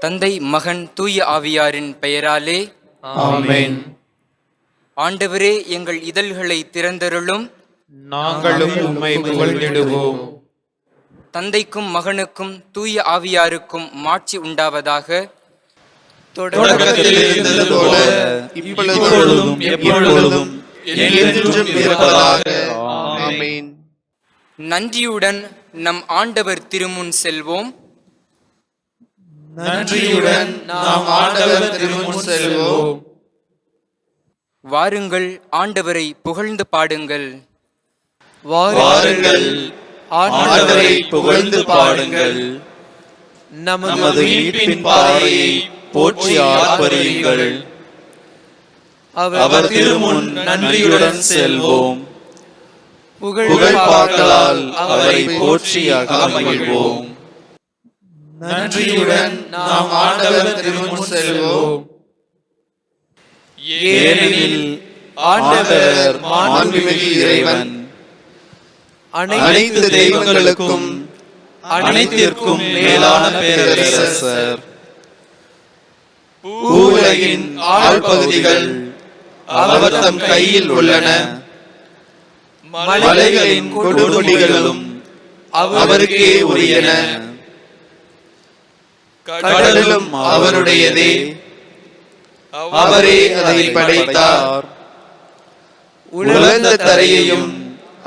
தந்தை, மகன், தூய ஆவியாரின் பெயராலே ஆமென். ஆண்டவரே, எங்கள் இதழ்களை திறந்தருளும். நாங்களும் உம்மை புகழ்ந்திடுவோம். தந்தைக்கும் மகனுக்கும் தூய ஆவியாருக்கும் மாட்சி உண்டாவதாக. தொடக்கத்தில் இருந்தது போல இப்பொழுதும் எப்பொழுதும் என்றென்றும் இருப்பதாக. ஆமென். நன்றியுடன் நம் ஆண்டவர் திருமுன் செல்வோம். நன்றியுடன் நாம் ஆண்டவர் திருமுன் செல்வோம். வாருங்கள், ஆண்டவரை புகழ்ந்து பாடுங்கள். வாருங்கள், ஆண்டவரை புகழ்ந்து பாடுங்கள். நமது மீட்பின் பாறையை போற்றி ஆர்ப்பரியுங்கள். அவர் திருமுன் நன்றியுடன் செல்வோம். புகழ்பாக்களால் அவரை போற்றி அகமகிழ்வோம். நன்றியுடன் நாம் ஆண்டவர் திருமுன் செல்வோம். ஏனெனில் ஆண்டவர் மாண்புமிகு இறைவன், அனைத்து தெய்வங்களுக்கும் அனைத்திற்கும் மேலான பேரரசர். பூவுலகின் ஆழ்பகுதிகள் அவர் தம் கையில் உள்ளன. மலைகளின் கொடுமுடிகளும் அவருக்கே உரியன. கடலும் அவருடையதே, அவரே அதை படைத்தார். உலர்ந்த தரையையும்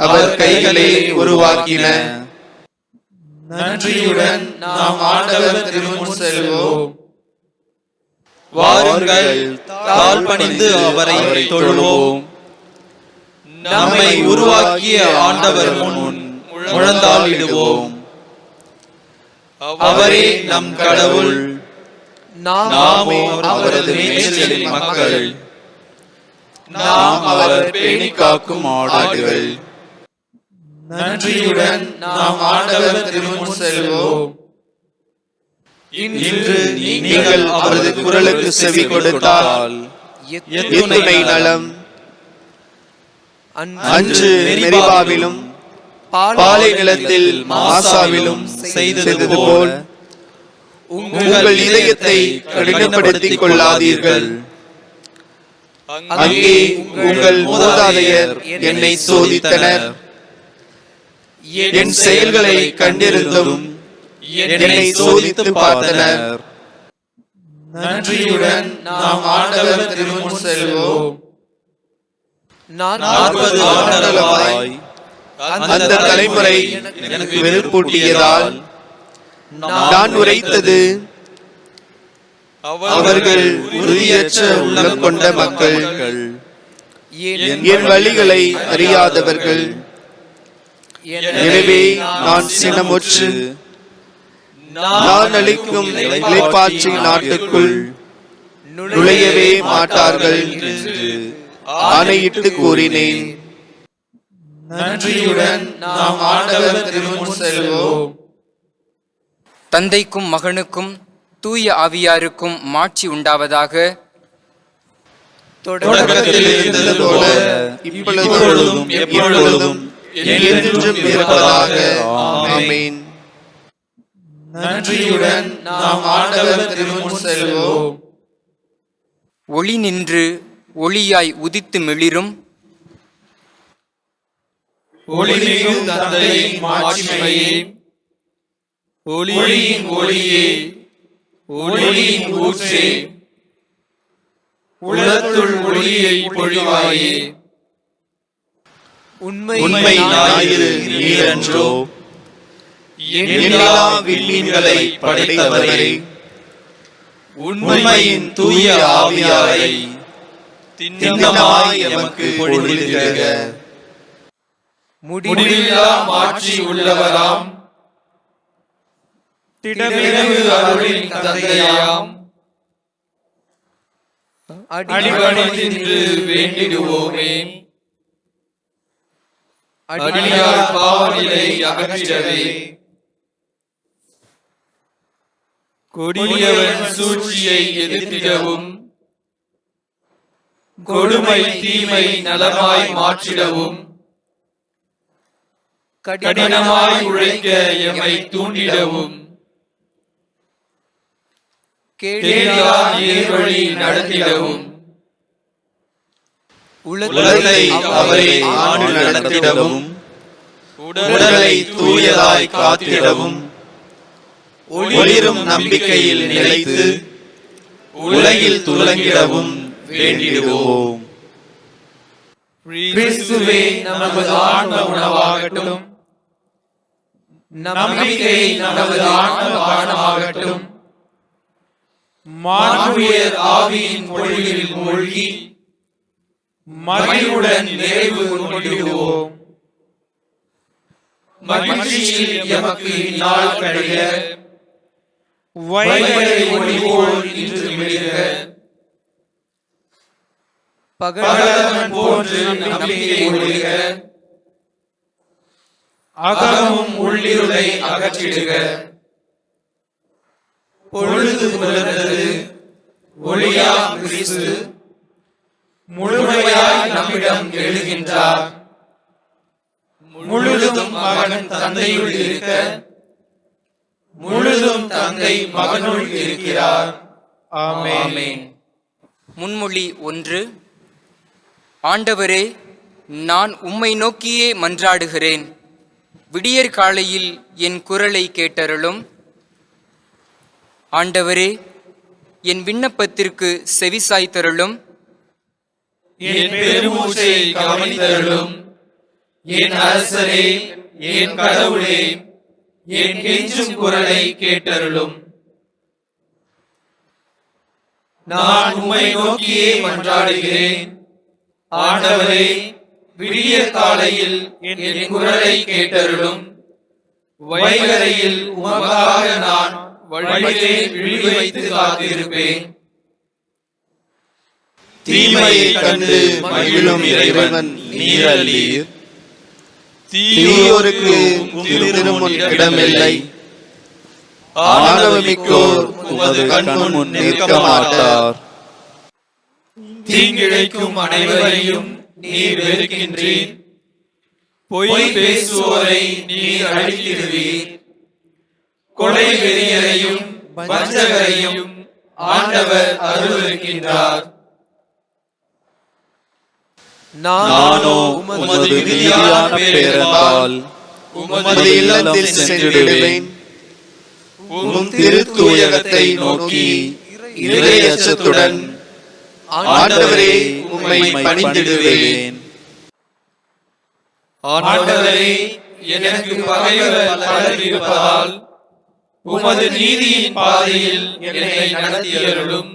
அவர் கைகளே உருவாக்கின. நன்றியுடன் நாம் ஆண்டவர் திருமுன் செல்வோம். வாருங்கள், தாழ்பணிந்து அவரை தொழுவோம். நம்மை உருவாக்கிய ஆண்டவர் முன் முழந்தாளிடுவோம். அவரே நம் கடவுள், நாமோ அவரது மேய்ச்சலின் மக்கள். நாம் அவர் பேணி காக்கும் ஆடுகள். நன்றியுடன் நாம் ஆண்டவர் திருமுன் செல்வோம். இன்று நீங்கள் அவரது குரலுக்கு செவி கொடுத்தால் எத்துணை நலம். அன்று மெரிபாவிலும் பாலை நிலத்தில் மாசாவிலும் செய்தது போல் உங்கள் இதயத்தை கடினப்படுத்திக் கொள்ளாதீர்கள். அங்கே உங்கள் மூதாதையர் என்னை சோதித்தனர். என் செயல்களை கண்டிருந்தும் என்னை சோதித்து பார்த்தனர். நன்றியுடன் நாம் ஆண்டவர் திருமுன் செல்வோம். 40 ஆண்டுகளாய் அந்த தலைமுறை எனக்கு வெறுப்பூட்டியதால் நான் உரைத்தது, அவர்கள் உறுதியற்ற உள்ளம் கொண்ட மக்கள், என் வழிகளை அறியாதவர்கள். எனவே நான் சினமுற்று நான் அளிக்கும் இளைப்பாற்றி நாட்டுக்குள் நுழையவே மாட்டார்கள் என்று ஆணையிட்டு கூறினேன். நன்றியுடன் நாம் ஆண்டவர் திருமுன் செல்வோம். தந்தைக்கும் மகனுக்கும் தூய ஆவியாருக்கும் மாட்சி உண்டாவதாக. தொடக்கத்தில் இருந்தது போல இப்பொழுதும் எப்பொழுதும் என்றென்றும் இருப்பதாக. ஆமென். நன்றியுடன் நாம் ஆண்டவர் திருமுன் செல்வோம். ஒளி நின்று ஒளியாய் உதித்து மிளிரும். ஒளிமிகு தந்தையின் மாட்சிமையே, ஒளியின் ஒளியே, ஒளியின் ஊற்றே, உலகத்துள் ஒளியை பொழிவாயே. உண்மை ஞாயிறு நீரன்றோ, எண்ணிலா விண்மீன்களை படைத்தவரே, உண்மையின் தூய ஆவியாரை திண்ணமாய் எமக்கு பொழிந்திடுக. முடிவில்லா மாட்சி உள்ளவராம், திடமிகு அருளின் தந்தையாம், அடிபணிந்து வேண்டிடுவோமே. அடியார் பாவநிலை அகற்றிடவே, கொடியவன் சூழ்ச்சியை எதிர்த்திடவும், கொடுமை தீமை நலமாய் மாற்றிடவும், கடினமாய் உழைக்க எம்மை தூண்டிடவும், கேடிலா நேர்வழி நடத்திடவும். உலகை அவரே ஆண்டு நடத்திடவும், உடலை தூயதாய் காத்திடவும், ஒளிரும் நம்பிக்கையில் நிலைத்து உலகில் துலங்கிடவும் வேண்டிடுவோம். கிறிஸ்துவே நமது ஆன்ம உணவாகட்டும், நம்பிக்கை நமது ஆன்ம பானமாகட்டும். மானுயிர் ஆவியின் பொழிவில் மூழ்கி மகிழ்வுடன் நிறைவு கொண்டிடுவோம். மகிழ்ச்சியில் எமக்கு இந்நாள் கழிய, வைகறை ஒளி போல் இன்று மிளிர, பகலவன் போன்று நம்பிக்கை ஒளிக, அகமும் உள்ளிருளை அகற்றிடுக. பொழுது புலர்ந்தது, ஒளியாம் கிறிஸ்து முழுமையாய் நம்மிடம் எழுகின்றார். முழுதும் மகன் தந்தையுள் இருக்க, முழுதும் தந்தை மகனுள் இருக்கிறார். ஆமென். முன்மொழி 1. ஆண்டவரே, நான் உம்மை நோக்கியே மன்றாடுகிறேன். விடியற் காலையில் என் குரலை கேட்டருளும். ஆண்டவரே, என் விண்ணப்பத்திற்கு செவிசாய்த்தருளும். என் பெருமூச்சை கவனித்தருளும். என் அரசரே, என் கடவுளே, என் கெஞ்சும் குரலை கேட்டருளும். நான் உம்மை நோக்கியே மன்றாடுகிறேன். ஆண்டவரே, விடியற் காலையில் என் குரலை கேட்டருளும். வைகறையில் உமக்காக நான் வழியிலே விழி வைத்து காத்திருப்பேன். தீமையை கண்டு மகிழும் இறைவன் நீரல்லீர். தீயோருக்கு திருமுன் இடமில்லை. ஆணவமிக்கோர் உமது கண்முன் நிற்க மாட்டார். தீங்கிழைக்கும் அனைவரையும் நீர் வெறுக்கின்றீர். பொய் பேசுவோரை நீர் அழித்திடுவீர். கொலை வெறியரையும் வஞ்சகரையும் ஆண்டவர் அருள்கின்றார். நானோ உமது மிகுதியான பேரன்பால் உமது இல்லத்தில் சென்றிடுவேன். உம் திருத்தூயகத்தை நோக்கி இறையச்சத்துடன் ஆண்டவரே உம்மை பணிந்திடுவேன். ஆண்டவரே, எனக்கு பகைவர் பலர் இருப்பதால் உமது நீதியின் பாதையில் என்னை நடத்தியருளும்.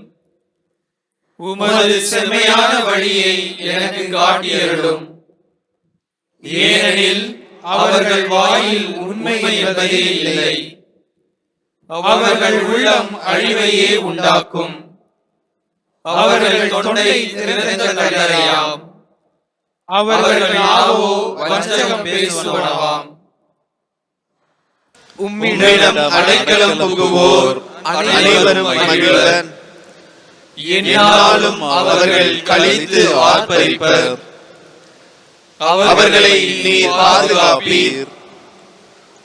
உமது செம்மையான வழியை எனக்கு காட்டியருளும். ஏனெனில் அவர்கள் வாயில் உண்மை என்பதே இல்லை. அவர்கள் உள்ளம் அழிவையே உண்டாக்கும். அவர்கள் தொண்டை திறந்த கல்லறையாம். அவர்கள் நாவோ வஞ்சகம் பேசுவனவாம். உம்மிடம் அடைக்கலம் புகுவோர் அனைவரும் மகிழ்வர். என்னாலும் அவர்கள் களித்து ஆர்ப்பரிப்பர். அவர்களை நீர் பாதுகாப்பீர்.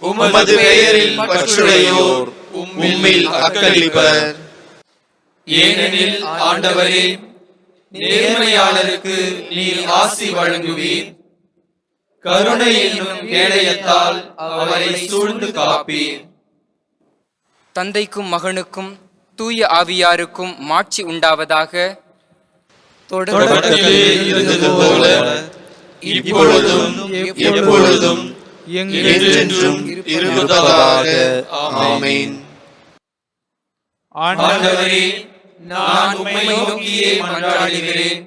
உமது பெயரில் பற்றுடையோர் உம்மில் அக்களிப்பர். ஏனெனில் ஆண்டவரே, நேர்மையாளருக்கு நீர் ஆசி வழங்குவீர். கருணை என்னும் கேடயத்தால் அவரை சூழ்ந்து காப்பீர். தந்தைக்கும் மகனுக்கும் தூய ஆவியாருக்கும் மாட்சி உண்டாவதாக. தொடக்கத்திலே இருந்தது போல இப்பொழுதும் எப்பொழுதும் என்றென்றும் இருப்பதாக. ஆமென். ஆண்டவரே, நான் உம்மை நோக்கியே மன்றாடுகிறேன்.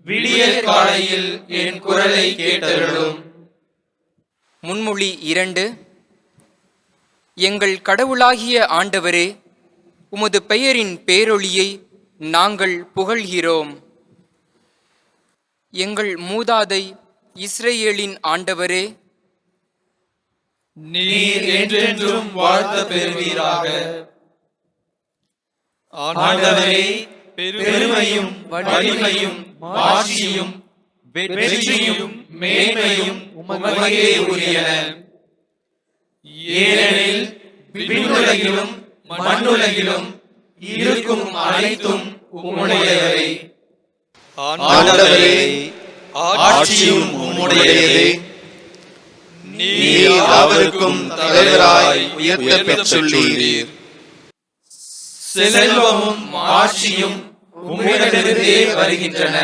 விடியற் காலையில் என் குரலை கேட்டருளும். முன்மொழி 2. எங்கள் கடவுளாகிய ஆண்டவரே, உமது பெயரின் பேரொளியை நாங்கள் புகழ்கிறோம். எங்கள் மூதாதை இஸ்ரேலின் ஆண்டவரே, நீர் என்றென்றும் வாழ்த்த பெறுவீராக. ஆண்டவரே, பெருமையும் வலிமையும் மாட்சியும் வெற்றியும் மேன்மையும் உமக்கே உரியன. ஏனெனில் விண்ணுலகிலும் மண்ணுலகிலும் இருக்கும் அனைத்தும் உம்முடையவை. ஆண்டவரே, ஆட்சியும் உம்முடையதே. நீர் அவருக்கும் தலைவராய் உயர்த்த பெற்றுள்ளீர். செல்வமும் ஆட்சியும் உம்மிடமிருந்தே வருகின்றன.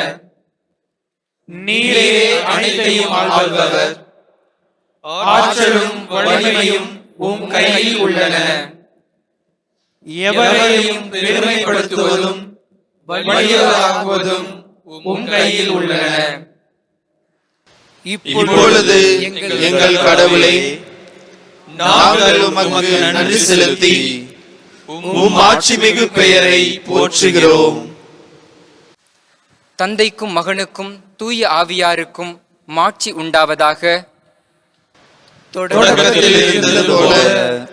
நீரே அனைத்தையும் ஆள்பவர். ஆற்றலும் வலிமையும் உம் கையில் உள்ளன. எவரையும் பெருமைப்படுத்துவதும் வலியதாக்குவதும் உம் கையில் உள்ளன. இப்பொழுது எங்கள் கடவுளே, நாங்கள் உமக்கு நன்றி செலுத்தி உம் ஆட்சிமிகு பெயரை போற்றுகிறோம். தந்தைக்கும் மகனுக்கும் தூய ஆவியாருக்கும் மாட்சி உண்டாவதாக. தொடக்கத்தில் இருந்தது போல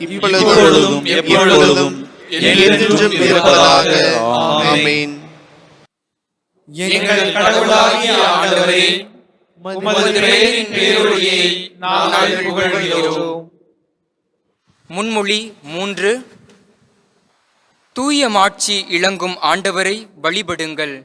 இப்பொழுதும் எப்பொழுதும் என்றென்றும் இருப்பதாக. ஆமென். எங்கள் கடவுளாகிய ஆண்டவரே, உமது பெயரின் பேரொளியை நாங்கள் புகழ்கிறோம். முன்மொழி 3. தூய மாட்சி இளங்கும் ஆண்டவரை வழிபடுங்கள்.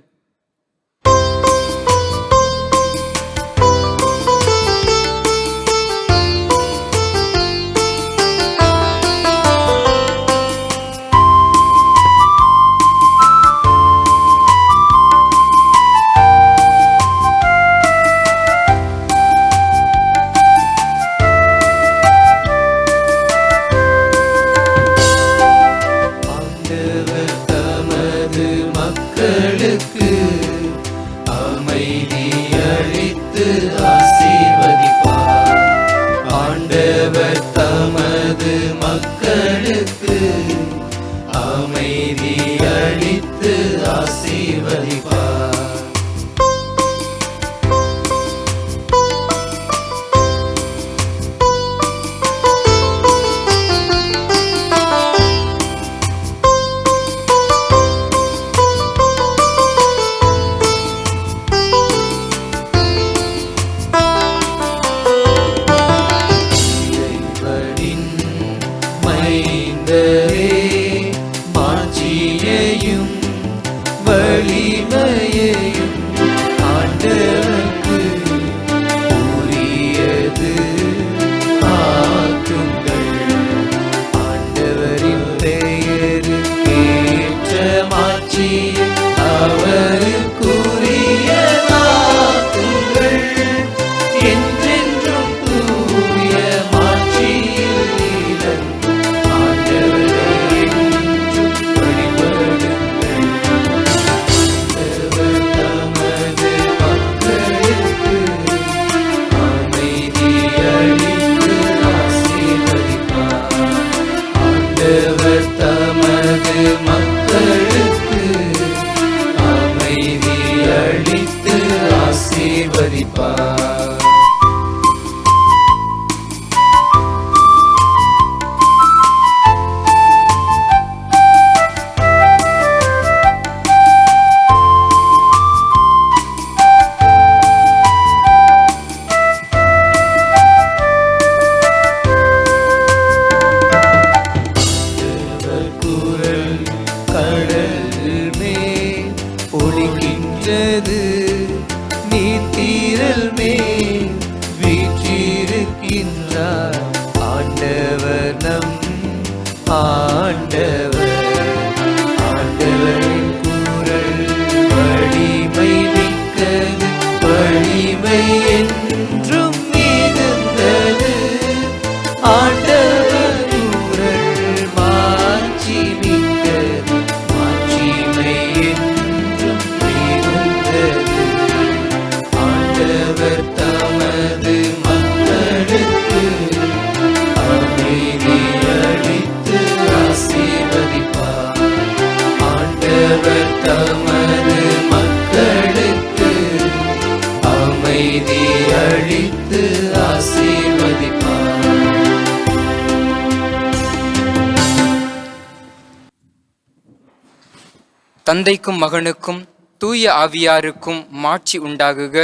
தந்தைக்கும் மகனுக்கும் தூய ஆவியாருக்கும் மாட்சி உண்டாகுக.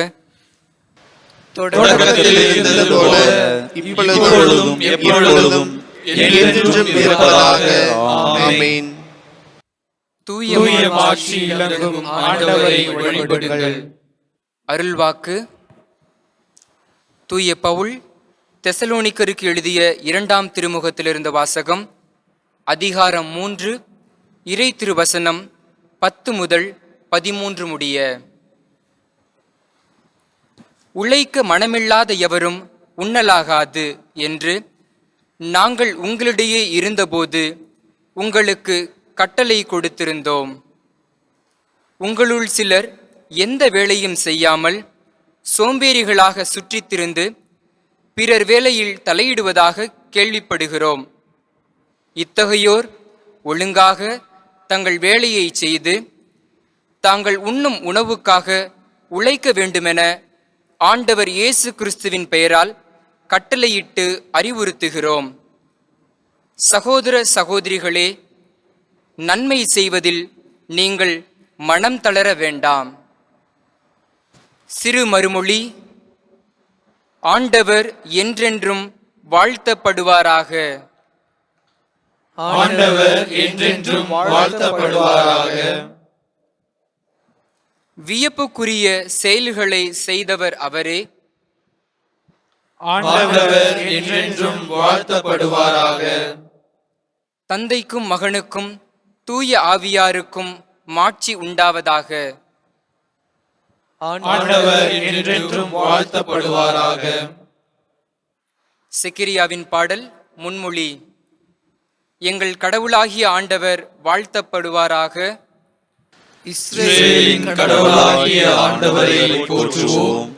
தொடக்கத்தில் இருந்தது போல இப்பொழுதும் எப்பொழுதும் என்றென்றும் இருப்பதாக. ஆமென். தூய மாட்சி இலங்கும் ஆண்டவரை வழிபடுங்கள். அருள்வாக்கு. தூய பவுல் தெசலோனிக்கருக்கு எழுதிய 2ஆம் திருமுகத்திலிருந்து வாசகம். அதிகாரம் 3, இறை திருவசனம் 10 முதல் 13 முடிய. உழைக்க மனமில்லாத எவரும் உண்ணலாகாது என்று நாங்கள் உங்களிடையே இருந்தபோது உங்களுக்கு கட்டளை கொடுத்திருந்தோம். உங்களுள் சிலர் எந்த வேலையும் செய்யாமல் சோம்பேறிகளாக சுற்றித்திருந்து பிறர் வேலையில் தலையிடுவதாக கேள்விப்படுகிறோம். இத்தகையோர் ஒழுங்காக தங்கள் வேலையை செய்து தாங்கள் உண்ணும் உணவுக்காக உழைக்க வேண்டுமென ஆண்டவர் இயேசு கிறிஸ்துவின் பெயரால் கட்டளையிட்டு அறிவுறுத்துகிறோம். சகோதர சகோதரிகளே, நன்மை செய்வதில் நீங்கள் மனம் தளர வேண்டாம். சிறு மறுமொழி. ஆண்டவர் என்றென்றும் வாழ்த்தப்படுவாராக. ஆண்டவர் என்றென்றும் வாழ்த்தப்படுவாராக. வியப்புக்குரிய செயல்களை செய்தவர் அவரே. ஆண்டவர் என்றென்றும் வாழ்த்தப்படுவாராக. தந்தைக்கும் மகனுக்கும் தூய ஆவியாருக்கும் மாட்சி உண்டாவதாக. ஆண்டவர் என்றென்றும் வாழ்த்தப்படுவாராக. செக்கரியாவின் பாடல் முன்மொழி. எங்கள் கடவுளாகிய ஆண்டவர் வாழ்த்தப்படுவாராக. இஸ்ரவேலின் கடவுளாகிய ஆண்டவரை போற்றுவோம்.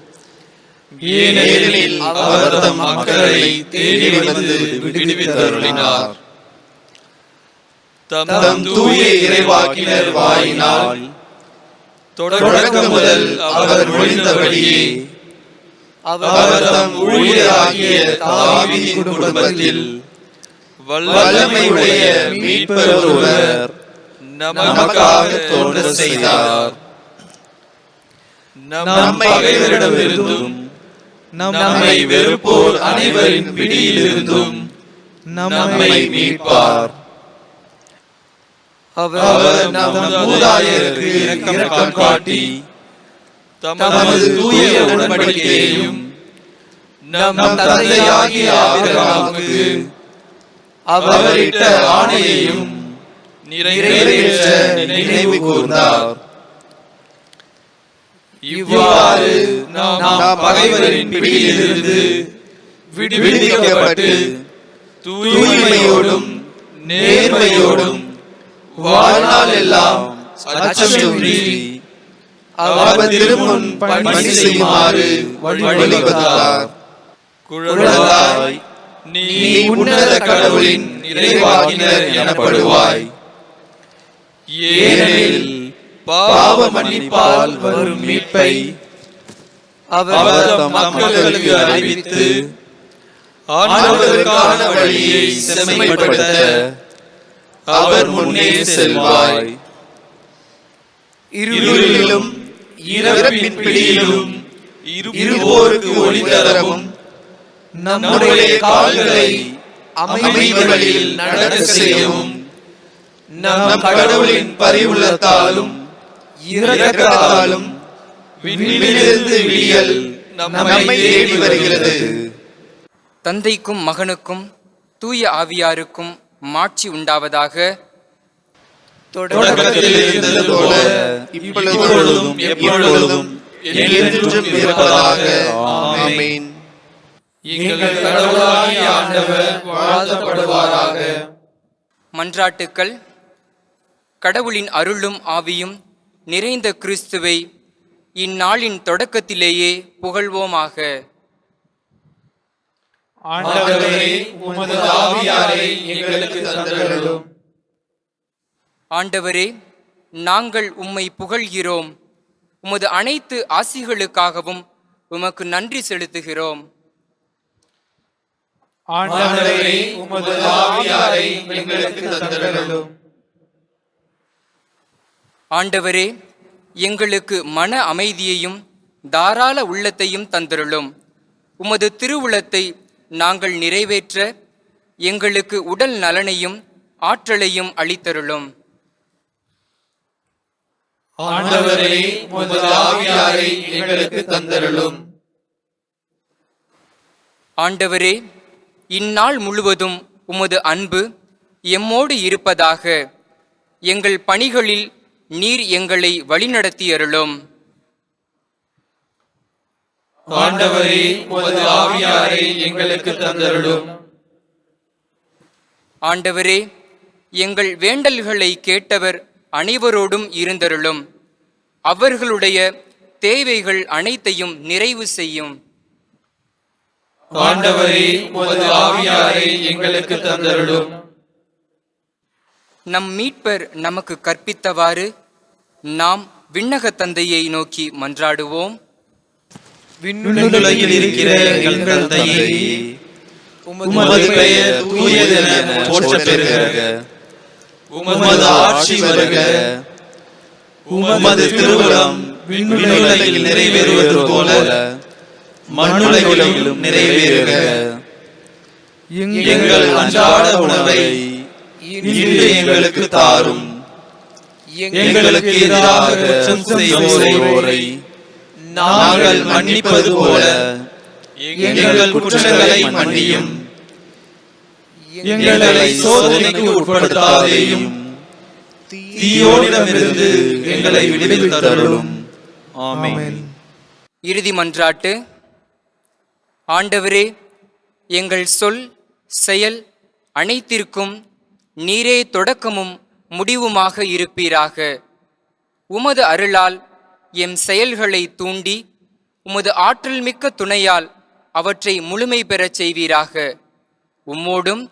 ஏனெனில் அவர் தம் மக்களை தேடி வந்து விடுவித்தருளினார். தம் தூய இறைவாக்கினர் வாயினால் தொடக்கம் முதல் அவர் மொழிந்தபடியே அவர் தம் ஊழியராகிய தாவீதின் குடும்பத்தில் வல்லமையுடைய மீட்பர் ஒருவர் நமக்காக தோன்ற செய்தார். நம் பகைவரிடமிருந்தும் நம்மை வெறுப்போர் அனைவரின் பிடியிலிருந்தும் நம்மை மீட்பார். அவர் நம் மூதாதையருக்கு இரக்கம் காட்டி தமது தூய உடன்படிக்கையையும் நம் தந்தையாகிய ஆபிரகாமுக்கு அவரிட்ட ஆணையையும் நிறைவேற்ற நினைவு கூர்ந்தார். இவ்வாறு நாம் பகைவரின் பிடியிலிருந்து விடுவிக்கப்பட்டு தூய்மையோடும் நேர்மையோடும் வாழ்நாள் எல்லாம் அச்சமின்றி அவர் திருமுன் பணி செய்யுமாறு வழிவகுத்தார். குழந்தாய், நீ உன்னத கடவுளின் இறைவாக்கினர் எனப்படுவாய். ஏனெனில் பாவ மன்னிப்பால் வரும் மீட்பை அவர் தம் மக்களுக்கு அறிவித்து ஆண்டவருக்கான வழியை செம்மைப்படுத்த அவர் முன்னே செல்வாய். இருளிலும் இறப்பின் பிடியிலும் இருப்போருக்கு ஒளி தரவும் நம்முடைய கால்களை அமைதி வழியில் நடக்க செய்யவும் நம் கடவுளின் பரிவுள்ளத்தாலும் இரக்கத்தாலும் விண்ணிலிருந்து விடியல் நம்மை தேடி வருகிறது. தந்தைக்கும் மகனுக்கும் தூய ஆவியாருக்கும் மாட்சி உண்டாவதாக. தொடக்கத்தில் இருந்தது போல இப்பொழுதும் எப்பொழுதும் என்றென்றும் இருப்பதாக. ஆமென். எங்கள் கடவுளாகிய ஆண்டவர் வாழ்த்தப்படுவாராக. மன்றாட்டுக்கள். கடவுளின் அருளும் ஆவியும் நிறைந்த கிறிஸ்துவை இந்நாளின் தொடக்கத்திலேயே புகழ்வோமாக. ஆண்டவரே, உமது ஆவியாரை எங்களுக்கு தந்தருளும். ஆண்டவரே, நாங்கள் உம்மை புகழ்கிறோம். உமது அனைத்து ஆசிகளுக்காகவும் உமக்கு நன்றி செலுத்துகிறோம். ஆண்டவரே, உமது ஆவியாரை எங்களுக்கு தந்தருளும். ஆண்டவரே, எங்களுக்கு மன அமைதியையும் தாராள உள்ளத்தையும் தந்தருளும். உமது திருவுளத்தை நாங்கள் நிறைவேற்ற எங்களுக்கு உடல் நலனையும் ஆற்றலையும் அளித்தருளும். ஆண்டவரே, உமது ஆவியாரை எங்களுக்கு தந்தருளும். ஆண்டவரே, இந்நாள் முழுவதும் உமது அன்பு எம்மோடு இருப்பதாக. எங்கள் பணிகளில் நீர் எங்களை வழிநடத்தியருளும். ஆண்டவரே, உமது ஆவியாரை எங்களுக்கு தந்தருளும். ஆண்டவரே, எங்கள் வேண்டல்களை கேட்டவர் அனைவரோடும் இருந்தருளும். அவர்களுடைய தேவைகள் அனைத்தையும் நிறைவு செய்யும். ஆண்டவரே, உமது ஆவியாரை எங்களுக்கு தந்தருளும். நம் மீட்பர் நமக்கு கற்பித்தவாறு நாம் விண்ணக தந்தையை நோக்கி மன்றாடுவோம். விண்ணுலகில் இருக்கிற எங்கள் தந்தையே, உமது பெயர் தூயதென போற்றப் பெறுக. உமது ஆட்சி வருக. உமது திருவுளம் விண்ணுலகில் நிறைவேறுவது போல மண்ணுலகிலும் நிறைவேறுக. எங்கள் அன்றாட உணவை இன்று எங்களுக்கு தாரும். எங்களுக்கு எதிராக குற்றம் செய்வோரை நாங்கள் மன்னிப்பது போல எங்கள் குற்றங்களை மன்னியும். எங்களை சோதனைக்கு உட்படுத்தாதேயும், தீயோனிடமிருந்து எங்களை விடுவித்தருளும். ஆமென். இறுதி மன்றாட்டு. ஆண்டவரே, எங்கள் சொல் செயல் அனைத்திற்கும் நீரே தொடக்கமும் முடிவுமாக இருப்பீராக. உமது அருளால் எம் செயல்களை தூண்டி உமது ஆற்றல் மிக்க துணையால் அவற்றை முழுமை பெறச் செய்வீராக. உம்மோடும்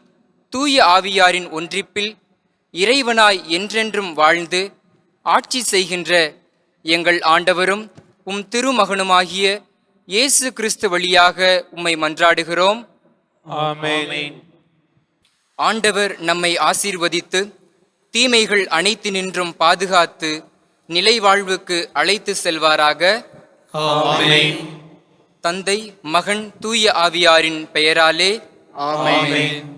தூய ஆவியாரின் ஒன்றிப்பில் இறைவனாய் என்றென்றும் வாழ்ந்து ஆட்சி செய்கின்ற எங்கள் ஆண்டவரும் உம் திருமகனுமாகிய இயேசு கிறிஸ்து வழியாக உம்மை மன்றாடுகிறோம். ஆமென். ஆண்டவர் நம்மை ஆசீர்வதித்து தீமைகள் அனைத்தினின்றும் பாதுகாத்து நிலை வாழ்வுக்கு அழைத்து செல்வாராக. ஆமென். தந்தை, மகன், தூய ஆவியாரின் பெயராலே ஆமென். ஆமென்.